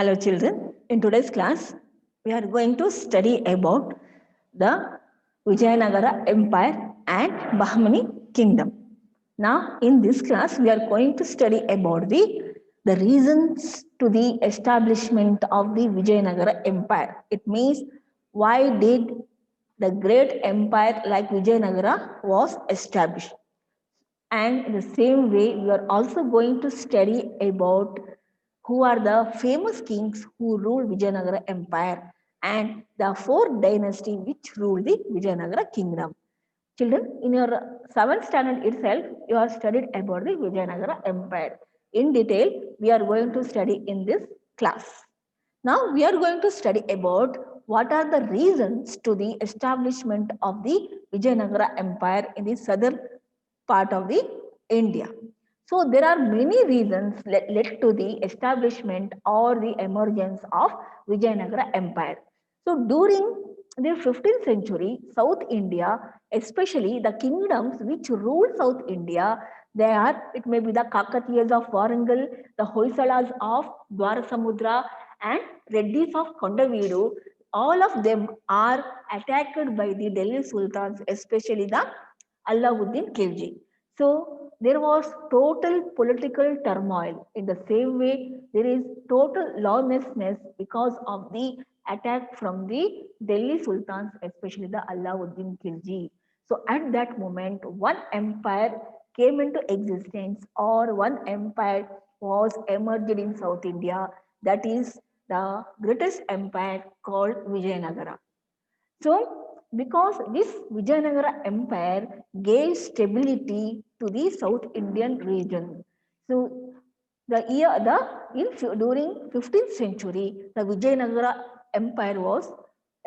Hello children, in today's class we are going to study about the Vijayanagara Empire and Bahmani Kingdom. Now in this class we are going to study about the reasons to the establishment of the Vijayanagara Empire. It means why did the great empire like Vijayanagara was established. And in the same way, we are also going to study about who are the famous kings who ruled Vijayanagara Empire and the four dynasty which ruled the Vijayanagara kingdom. Children, in your 7th standard itself, you have studied about the Vijayanagara Empire. In detail, we are going to study in this class. Now, we are going to study about what are the reasons to the establishment of the Vijayanagara Empire in the southern part of the India. So there are many reasons led to the establishment or the emergence of Vijayanagara Empire. So during the 15th century, South India, especially the kingdoms which rule South India, they are, it may be the Kakatiyas of Warangal, the Hoysalas of Dwarasamudra and Reddis of Kondavidu, all of them are attacked by the Delhi Sultans, especially the Alauddin Khilji. So there was total political turmoil. In the same way, there is total lawlessness because of the attack from the Delhi Sultans, especially the Alauddin Khilji. So at that moment, one empire came into existence or one empire was emerged in South India, that is the greatest empire called Vijayanagara. So, because this Vijayanagara Empire gave stability to the South Indian region. So, during 15th century, the Vijayanagara Empire was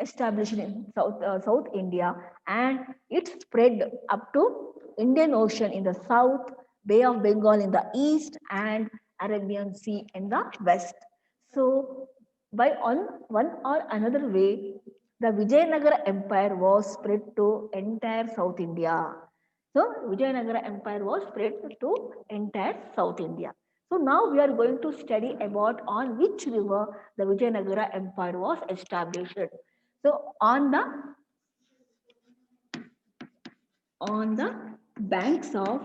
established in South India, and it spread up to Indian Ocean in the south, Bay of Bengal in the east, and Arabian Sea in the west. So, by one or another way, the Vijayanagara Empire was spread to entire South India. So Vijayanagara Empire was spread to entire South India. So now we are going to study about on which river the Vijayanagara Empire was established. So on the banks of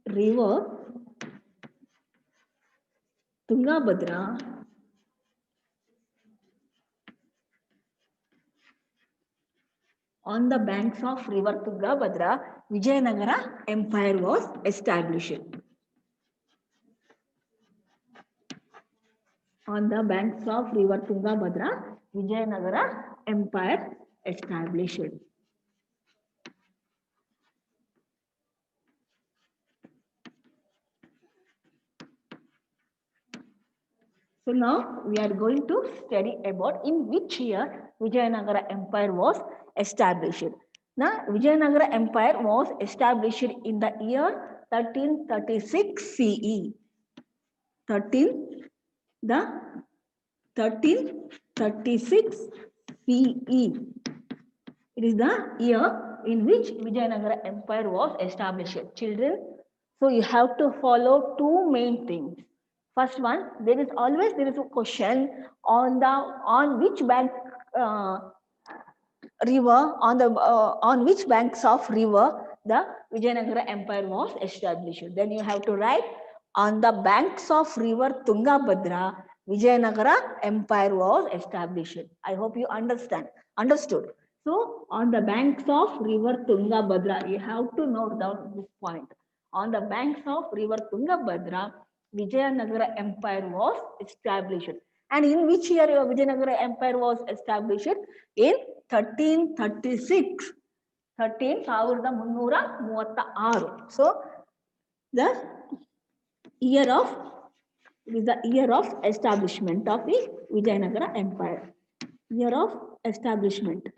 river Tungabhadra, on the banks of river Tungabhadra, Vijayanagara Empire was established. On the banks of river Tungabhadra, Vijayanagara Empire established. So now we are going to study about in which year Vijayanagara Empire was established. Now Vijayanagara Empire was established in the year 1336 CE. 1336 CE. It is the year in which Vijayanagara Empire was established. Children, so you have to follow two main things. First one, there is a question on which bank river on which banks of river the Vijayanagara Empire was established. Then you have to write on the banks of river Tungabhadra, Vijayanagara Empire was established. I hope you understood. So on the banks of river Tungabhadra, you have to note down this point. On the banks of river Tungabhadra, Vijayanagara Empire was established. And in which year Vijayanagara Empire was established? In 1336. 13,336. So the year of it is the year of establishment of the Vijayanagara Empire. Year of establishment.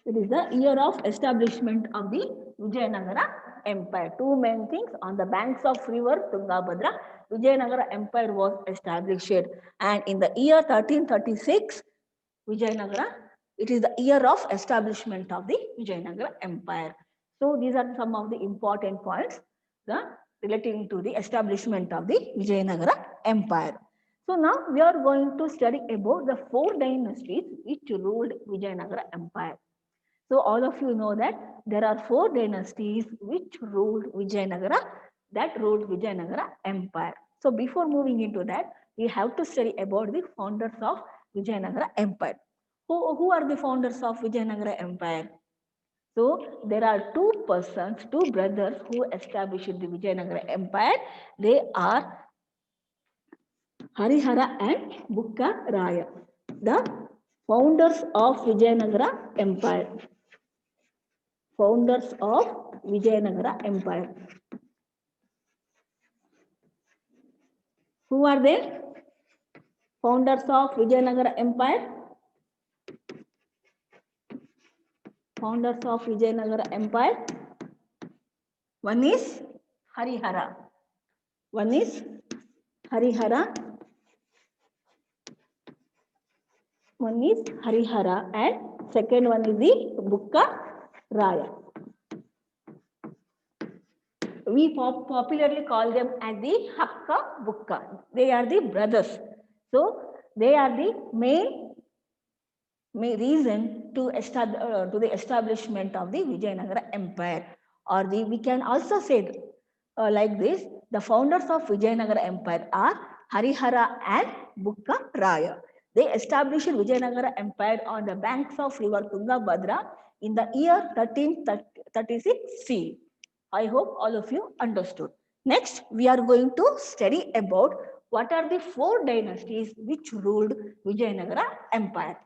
It is the year of establishment of the Vijayanagara Empire. Two main things: on the banks of river Tungabhadra, Vijayanagara Empire was established, and in the year 1336, Vijayanagara, it is the year of establishment of the Vijayanagara Empire. So these are some of the important points. The relating to the establishment of the Vijayanagara Empire. So now we are going to study about the 4 dynasties which ruled Vijayanagara Empire. So all of you know that there are 4 dynasties which ruled Vijayanagara, Empire. So before moving into that, we have to study about the founders of Vijayanagara Empire. Who are the founders of Vijayanagara Empire? So there are 2 persons, 2 brothers who established the Vijayanagara Empire. They are Harihara and Bukka Raya, the founders of Vijayanagara Empire. Founders of Vijayanagara Empire. Who are they? Founders of Vijayanagara Empire. Founders of Vijayanagara Empire. One is Harihara. One is Harihara. One is Harihara and second one is the Bukka Raya. We popularly call them as the Hakka Bukka. They are the brothers. So they are the main reason to the establishment of the Vijayanagara Empire. Or we can also say like this: the founders of Vijayanagara Empire are Harihara and Bukka Raya. They established Vijayanagara Empire on the banks of river Tungabhadra in the year 1336 CE. I hope all of you understood. Next, we are going to study about what are the 4 dynasties which ruled Vijayanagara Empire.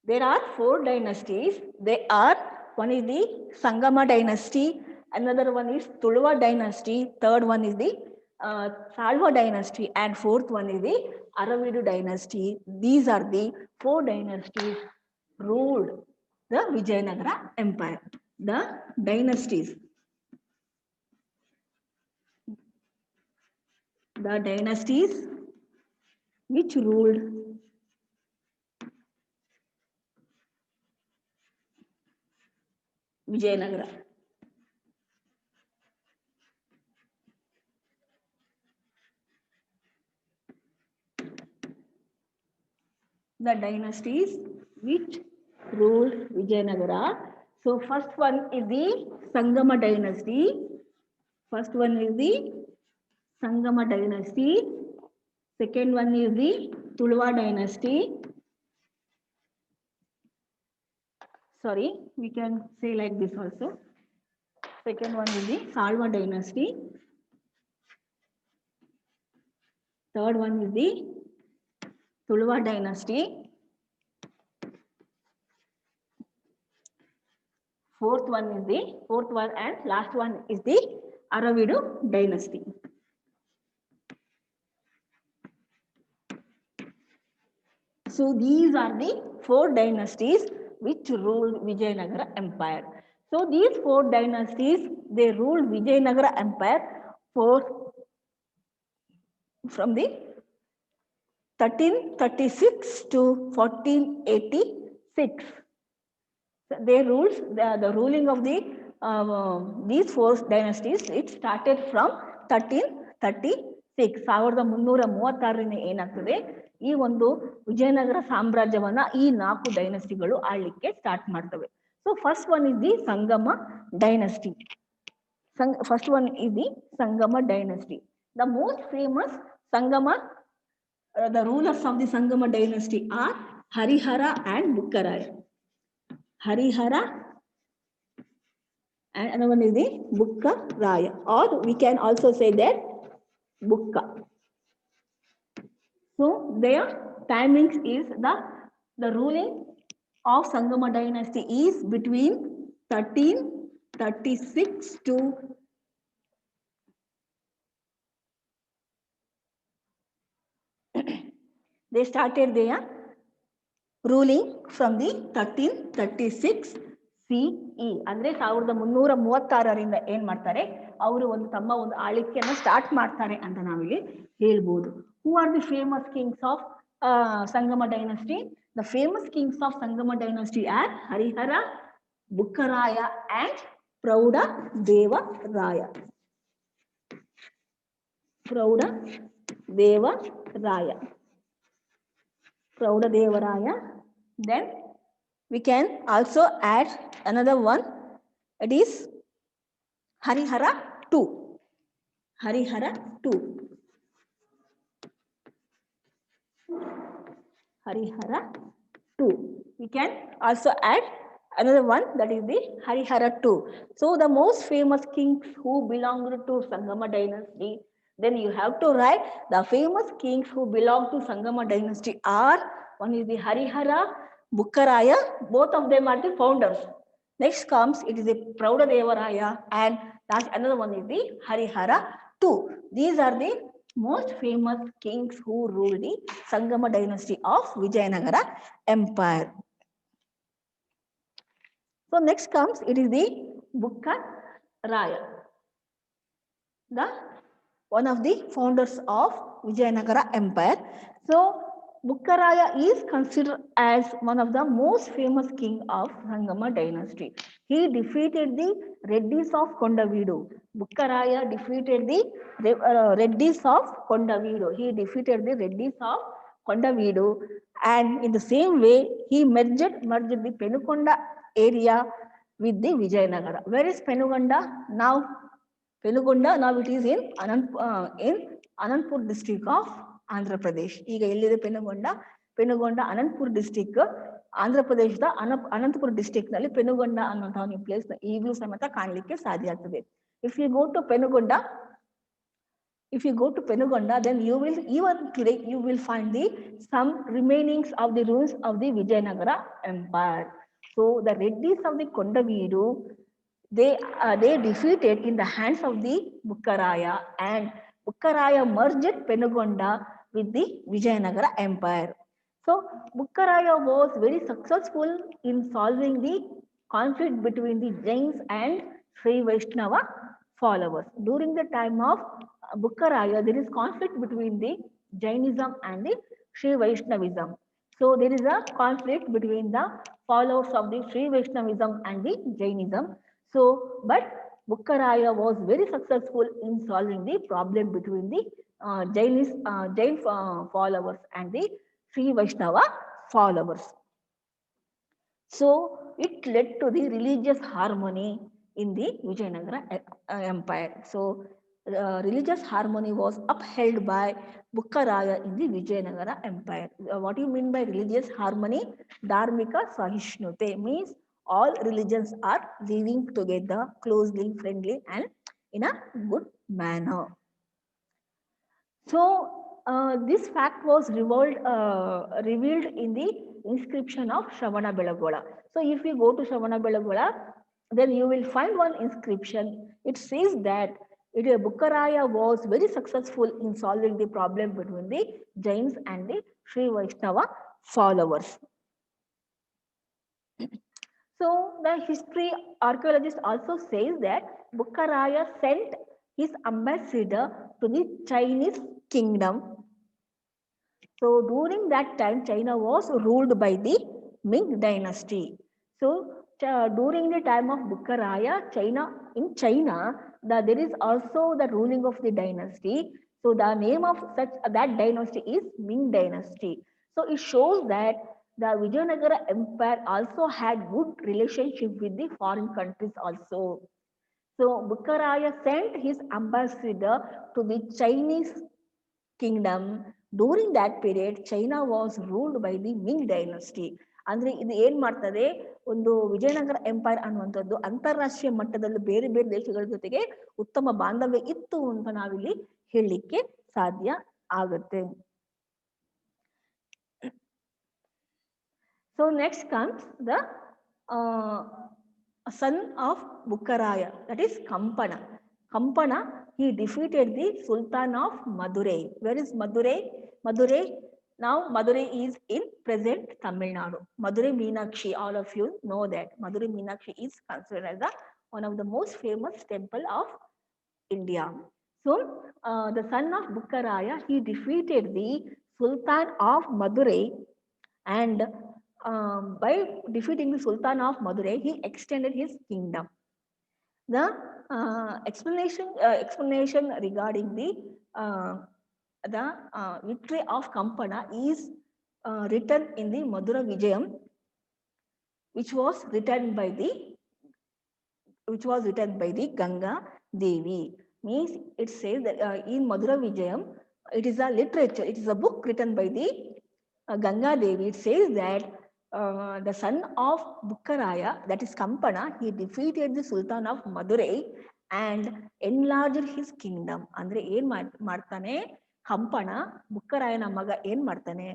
There are 4 dynasties. They are, one is the Sangama dynasty, another one is Tuluva dynasty, third one is the Salva dynasty, and fourth one is the Aravidu dynasty. These are the 4 dynasties ruled the Vijayanagara Empire. The dynasties. The dynasties which ruled Vijayanagara. The dynasties which ruled Vijayanagara. So first one is the Sangama dynasty. First one is the Sangama dynasty. Second one is the Tuluva dynasty. Sorry, we can say like this also. Second one is the Salva dynasty. Third one is the Tuluva dynasty. Fourth one and last one is the Aravidu dynasty. So these are the 4 dynasties which ruled Vijayanagara Empire. So these 4 dynasties, they ruled Vijayanagara Empire from the 1336 to 1486. So they ruled the ruling of these 4 dynasties. It started from 1336. 1336 ಏನಾಗ್ತದೆ ಈ ಒಂದು ವಿಜಯನಗರ ಸಾಮ್ರಾಜ್ಯವನ್ನ ಈ 4 ಡೈನಸ್ಟಿಗಳು ಆಳ್ಲಿಕ್ಕೆ start ಮಾಡ್ತವೆ. So first one is the Sangama dynasty. First one is the Sangama dynasty. The most famous Sangama, the rulers of the Sangama dynasty are Harihara and Bukka Raya. Harihara and another one is the Bukka Raya, or we can also say that Bukka. So their timings is the ruling of Sangama dynasty is between 1336 to they started their ruling from the 1336 CE. ಅಂದ್ರೆ 1336ರಿಂದ ಏನ್ ಮಾಡ್ತಾರೆ, ಅವರು ತಮ್ಮ ಆಳ್ವಿಕೆಯನ್ನ start ಮಾಡ್ತಾರೆ ಅಂತ ನಾವಿಲ್ಲಿ ಹೇಳ್ಬೋದು. Who are the famous kings of Sangama dynasty? The famous kings of Sangama dynasty are Harihara, Bukka Raya and Prauda Deva Raya. Prauda Deva Raya. Prauda Deva Raya. Then we can also add another one. It is Harihara 2. Harihara 2. Harihara 2. We can also add another one, that is the Harihara 2. So the most famous kings who belonged to Sangama dynasty, then you have to write the famous kings who belong to Sangama dynasty are, one is the Harihara, Bukkaraya, both of them are the founders. Next comes, it is the Prauda Devaraya, and last another one is the Harihara 2. These are the most famous kings who ruled the Sangama dynasty of Vijayanagara Empire. So next comes, it is the Bukkaraya, the one of the founders of Vijayanagara Empire. So Bukkaraya is considered as one of the most famous king of Sangama dynasty. He defeated the Reddis of Kondavidu. Bukkaraya defeated the Reddis of Kondavidu. He defeated the Reddis of Kondavidu, and in the same way he merged the Penukonda area with the Vijayanagara. Where is Penukonda now? Penukonda now it is in Anandpur district of Andhra Pradesh. ಈಗ ಎಲ್ಲಿದೆ ಪೆನುಗೊಂಡ? ಪೆನುಗೊಂಡ Anantapur district, Andhra ಪ್ರದೇಶದ Anantapur district ನಲ್ಲಿ ಪೆನುಗೊಂಡ ಅನ್ನುವಂತಹ ಒಂದು place ಈಗಲೂ ಸಮೇತ ಕಾಣಲಿಕ್ಕೆ ಸಾಧ್ಯ ಆಗ್ತದೆ. If you go to Penugonda, then you will, even today you will find the some remainings of the ruins of the Vijayanagara Empire. So the Reddis of the Kondavidu, they defeated in the hands of the Bukkaraya, and Bukkaraya merged Penugonda with the Vijayanagara Empire. So Bukkaraya was very successful in solving the conflict between the Jains and Sri Vaishnava followers. During the time of Bukkaraya, there is conflict between the Jainism and the Sri Vaishnavism. So there is a conflict between the followers of the Sri Vaishnavism and the Jainism. So, but Bukkaraya was very successful in solving the problem between the Jain followers and the Sri Vaishnava followers. So it led to the religious harmony in the Vijayanagara Empire. So religious harmony was upheld by Bukkaraya in the Vijayanagara Empire. What do you mean by religious harmony? Dharmika Sahishnute means all religions are living together closely, friendly, and in a good manner. So this fact was revealed in the inscription of Shravanabelagola. So if you go to Shravanabelagola, then you will find one inscription. It says that Bukkaraya was very successful in solving the problem between the Jains and the Sri Vaishnava followers. So the history archaeologist also says that Bukkaraya sent his ambassador to the Chinese kingdom. So during that time, China was ruled by the Ming dynasty. So during the time of Bukkaraya, in China, there is also the ruling of the dynasty. So the name of that dynasty is Ming dynasty. So it shows that the Vijayanagara Empire also had good relationship with the foreign countries also. So Bukkaraya sent his ambassador to the Chinese kingdom. During that period, China was ruled by the Ming dynasty. ಅಂದ್ರೆ ಇದು ಏನ್ ಮಾಡ್ತದೆ, ಒಂದು Vijayanagara empire ಅನ್ನುವಂಥದ್ದು ಅಂತಾರಾಷ್ಟ್ರೀಯ ಮಟ್ಟದಲ್ಲಿ ಬೇರೆ ಬೇರೆ ದೇಶಗಳ ಜೊತೆಗೆ ಉತ್ತಮ ಬಾಂಧವ್ಯ ಇತ್ತು ಅಂತ ನಾವಿಲ್ಲಿ ಹೇಳಲಿಕ್ಕೆ ಸಾಧ್ಯ ಆಗುತ್ತೆ. So next comes the son of Bukkaraya, that is Kampana. Kampana, he defeated the Sultan of Madurai. Where is Madurai? Now Madurai is in present Tamil Nadu. Madurai Meenakshi, all of you know that Madurai Meenakshi is considered as one of the most famous temple of India. So the son of Bukkaraya, he defeated the Sultan of Madurai, and by defeating the Sultan of Madurai, he extended his kingdom. The explanation regarding the victory of Kampana is written in the Madura Vijayam, which was written by the Ganga Devi. Means it says that in Madura Vijayam, it is a literature, it is a book written by the Ganga Devi. It says that the son of Bukkaraya, that is Kampana, he defeated the Sultan of Madurai and enlarged his kingdom. Andre ಏನ್ ಮಾಡ್ತಾನೆ ಕಂಪಣ ಬುಕ್ಕರಾಯನ ಮಗ ಏನ್ ಮಾಡ್ತಾನೆ,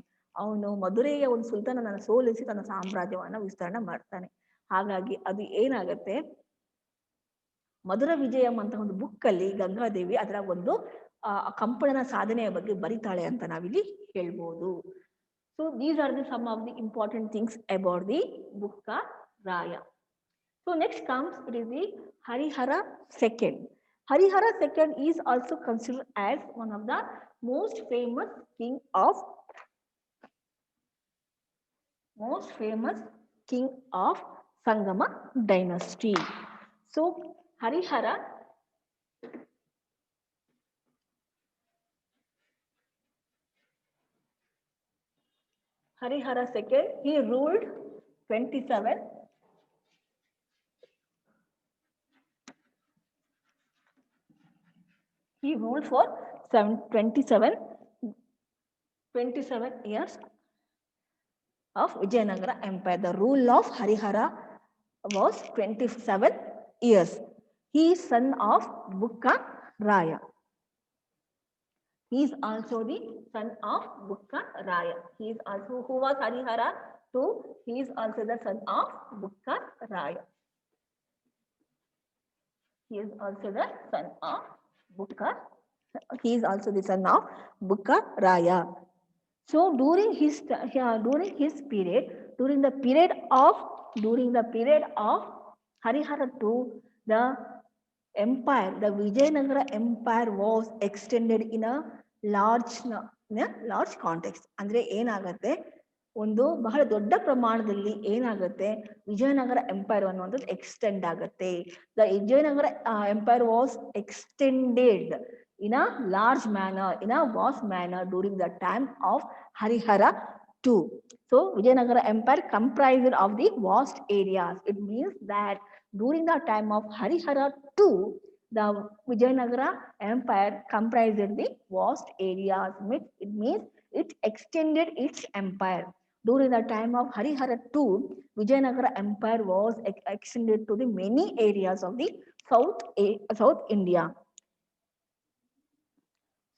ಅವನು ಮಧುರೆಯ ಒಂದು ಸುಲ್ತಾನನ ಸೋಲಿಸಿ ತನ್ನ ಸಾಮ್ರಾಜ್ಯವನ್ನ ವಿಸ್ತರಣೆ ಮಾಡ್ತಾನೆ. ಹಾಗಾಗಿ ಅದು ಏನಾಗುತ್ತೆ, ಮಧುರ ವಿಜಯಂ ಅಂತ ಒಂದು ಬುಕ್ ಅಲ್ಲಿ ಗಂಗಾದೇವಿ ಅದರ ಒಂದು ಕಂಪಣನ ಸಾಧನೆಯ ಬಗ್ಗೆ ಬರಿತಾಳೆ ಅಂತ ನಾವಿಲ್ಲಿ ಹೇಳ್ಬೋದು. So these are some of the important things about the Bukka Raya. So next comes, it is the Harihara II. Harihara II is also considered as one of the most famous king of Sangama dynasty. So Harihara II, he ruled 27. He ruled for 27 years of Vijayanagara Empire. The rule of Harihara was 27 years. He is son of Bukka Raya. He is also the son of Bukka Raya. He is also, who was Harihara II? He is also the son of Bukka Raya. He is also the son of Bukka. He is also the son of Bukka Raya. So during the period of Harihara II, the empire, the Vijayanagara Empire was extended in a large context. ಅಂದ್ರೆ ಏನಾಗುತ್ತೆ, ಒಂದು ಬಹಳ ದೊಡ್ಡ ಪ್ರಮಾಣದಲ್ಲಿ ಏನಾಗುತ್ತೆ, Vijayanagara empire ಅನ್ನುವಂಥದ್ದು extend ಆಗುತ್ತೆ. The Vijayanagara empire was extended in a large manner, in a vast manner during the time of Harihara II. So Vijayanagara Empire comprised of the vast areas. It means that during the time of Harihara II, the Vijayanagara Empire comprised the vast areas. It means it extended its empire. During the time of Harihara II, Vijayanagara Empire was extended to the many areas of the South India.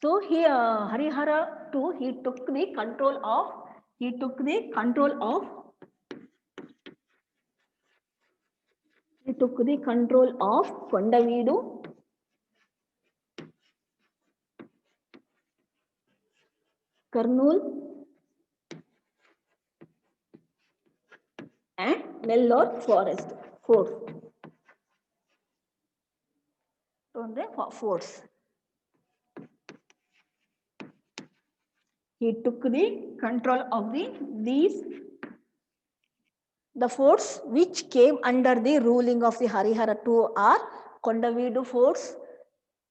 So here Harihara II, he took the control of Kondaveedu, Kurnool and Nellore forts. He took the control of the forts which came under the ruling of the Harihara II are Kondaveedu forts,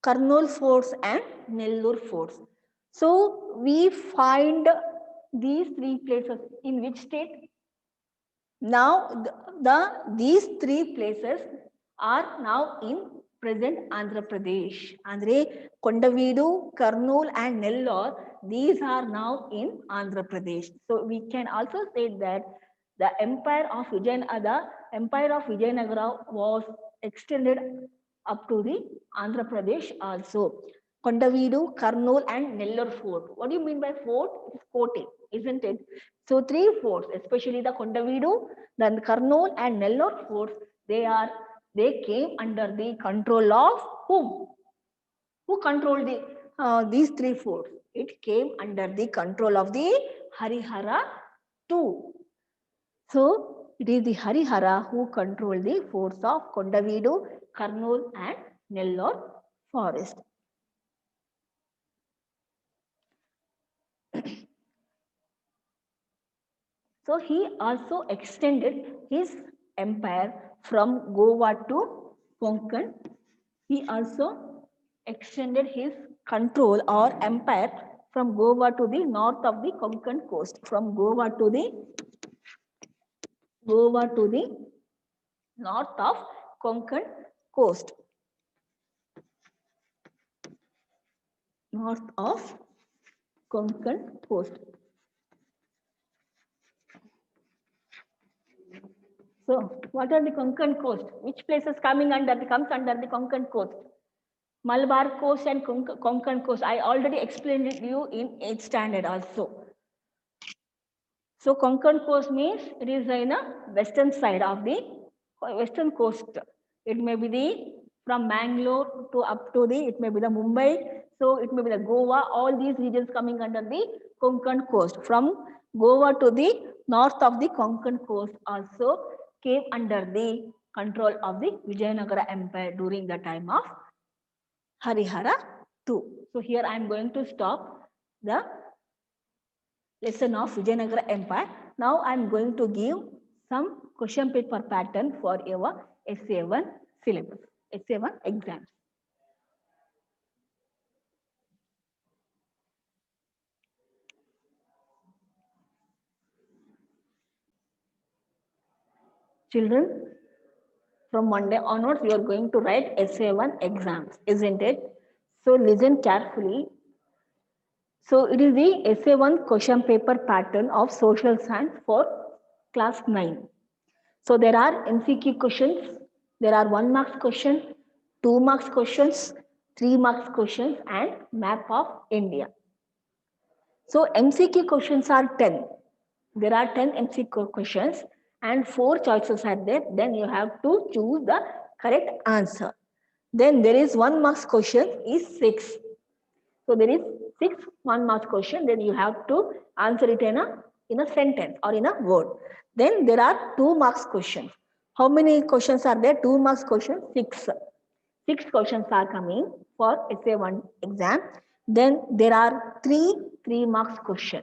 Kurnool forts and Nellore forts. So we find these three places in which state? Now these three places are now in present Andhra Pradesh. Andre Kondaveedu, Kurnool and Nellore, these are now in Andhra Pradesh. So we can also say that the empire of Vijayanagara was extended up to the Andhra Pradesh also. Kondaveedu, Kurnool and Nellore fort. What do you mean by fort? It's forting, isn't it? So three forts, especially the Kondaveedu, then Kurnool and Nellore forts, they came under the control of whom? Who controlled these three forts? It came under the control of the Harihara II. So it is the Harihara who controlled the forts of Kondaveedu, Kurnool and Nellore forest. So he also extended his empire from Goa to Konkan. He also extended his control or empire from Goa to the north of the Konkan coast. From Goa to the north of Konkan coast. North of Konkan coast. So, what are the Konkan coast? Which places comes under the Konkan coast? Malabar coast and Konkan coast. I already explained it to you in 8th standard also. So, Konkan coast means it is in a western side of the western coast. It may be the from Mangalore to up to the, it may be the Mumbai, so it may be the Goa, all these regions coming under the Konkan coast. From Goa to the north of the Konkan coast also came under the control of the Vijayanagara Empire during the time of Harihara II. So here I am going to stop the lesson of Vijayanagara Empire. Now I am going to give some question paper pattern for your SA1 syllabus, SA1 exams. Children, from Monday onwards, you are going to write SA1 exams, isn't it? So listen carefully. So it is the SA1 question paper pattern of social science for class 9. So there are MCQ questions, there are 1 marks question, 2 marks questions, 3 marks questions and map of India. So MCQ questions are 10. There are 10 MCQ questions and 4 choices are there. Then you have to choose the correct answer. Then there is 1 marks question is 6. So there is 6 1 marks question. Then you have to answer it in a sentence or in a word. Then there are 2 marks questions. How many questions are there? 2 marks question, 6. 6 questions are coming for SA1 exam. Then there are 3 marks question.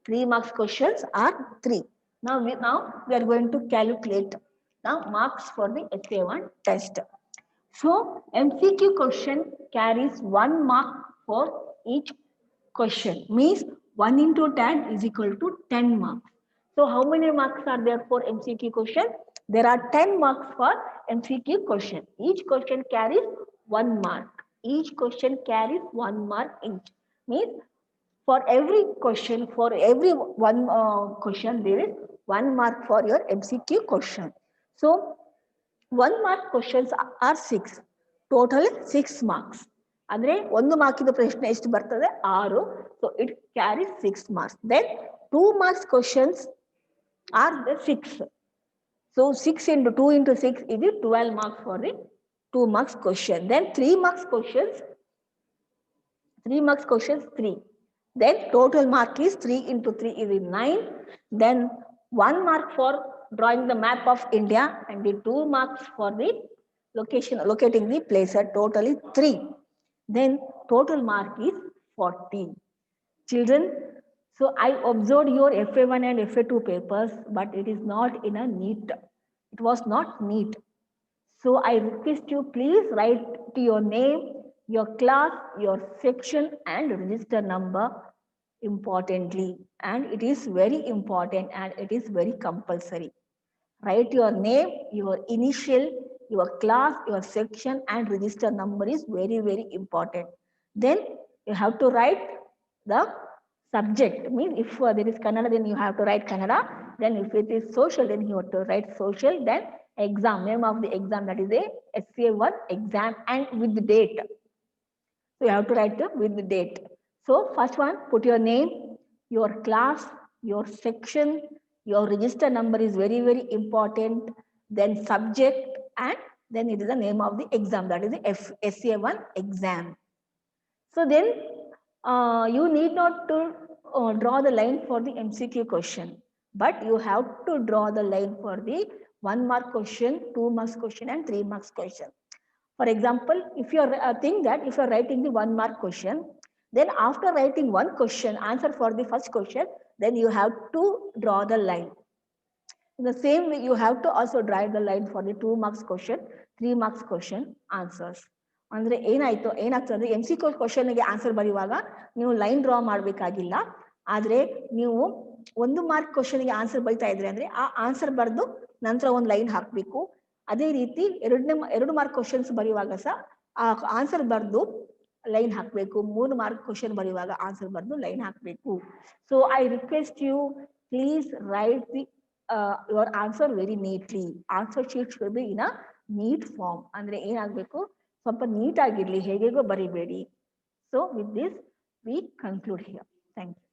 3 marks questions are 3. Now we are going to calculate the marks for the SA1 test. So MCQ question carries 1 mark for each question. Means 1 into 10 is equal to 10 marks. So how many marks are there for MCQ question? There are 10 marks for MCQ question. Each question carries 1 mark. Each question carries 1 mark each. Means for every question, for every one question, there is 1 mark for your MCQ question. So 1 mark questions are 6. Total 6 marks. ಅಂದ್ರೆ 1 ಮಾರ್ಕಿನ ಪ್ರಶ್ನೆ ಎಷ್ಟು ಬರ್ತದೆ 6. So it carries 6 marks. Then 2 marks questions are the 6. So 6 into 2 into 6 is 12 marks for the 2 marks question. Then 3 marks questions 3. Then total mark is 3 into 3 is 9. Then 1 mark for drawing the map of India and the 2 marks for the locating the place at totally 3. Then total mark is 40. Children, so I observed your FA1 and FA2 papers, but it is not in a neat. It was not neat. So I request you please write to your name, your class, your section and register number importantly. And it is very important and it is very compulsory. Write your name, your initial, your class, your section and register number is very, very important. Then you have to write the subject. Means if there is Kannada, then you have to write Kannada. Then if it is social, then you have to write social. Then exam, name of the exam, that is a SA1 exam and with the date. So you have to write with the date. So first one, put your name, your class, your section, your register number is very, very important. Then subject and then it is the name of the exam, that is the SA1 exam. So then you need not to draw the line for the MCQ question, but you have to draw the line for the 1 mark question, 2 marks question and 3 marks question. For example, if you are think that if you are writing the 1 mark question, then after writing one question, answer for the first question, then you have to draw the line. In the same way, you have to also draw the line for the 2 marks question, 3 marks question answers. ಅಂದ್ರೆ ಏನಾಗ್ತದೆ ಅಂದ್ರೆ MCQ ಕ್ವಶನ್ಗೆ answer ಬರೆಯುವಾಗ ನೀವು line draw ಮಾಡಬೇಕಾಗಿಲ್ಲ. ಆದ್ರೆ ನೀವು 1 mark ಕ್ವಶನ್ಗೆ ಆನ್ಸರ್ ಬರಿತಾ ಇದ್ರೆ ಅಂದ್ರೆ ಆ ಆನ್ಸರ್ ಬರೆದು ನಂತರ ಒಂದು ಲೈನ್ ಹಾಕಬೇಕು. ಅದೇ ರೀತಿ 2 ಮಾರ್ಕ್ ಕ್ವಶನ್ಸ್ ಬರೆಯುವಾಗ ಸಹ ಆ ಆನ್ಸರ್ ಬರೆದು ಲೈನ್ ಹಾಕಬೇಕು. 3 ಮಾರ್ಕ್ ಕ್ವಶನ್ ಬರೆಯುವಾಗ ಆನ್ಸರ್ ಬರೆದು ಲೈನ್ ಹಾಕಬೇಕು. So I request you, please write the your answer very neatly. Answer sheet should be in a neat form. ಅಂದ್ರೆ ಏನಾಗಬೇಕು, ಸ್ವಲ್ಪ ನೀಟ್ ಆಗಿರ್ಲಿ, ಹೇಗೇಗೋ ಬರಿಬೇಡಿ. So with this we conclude here. Thank you.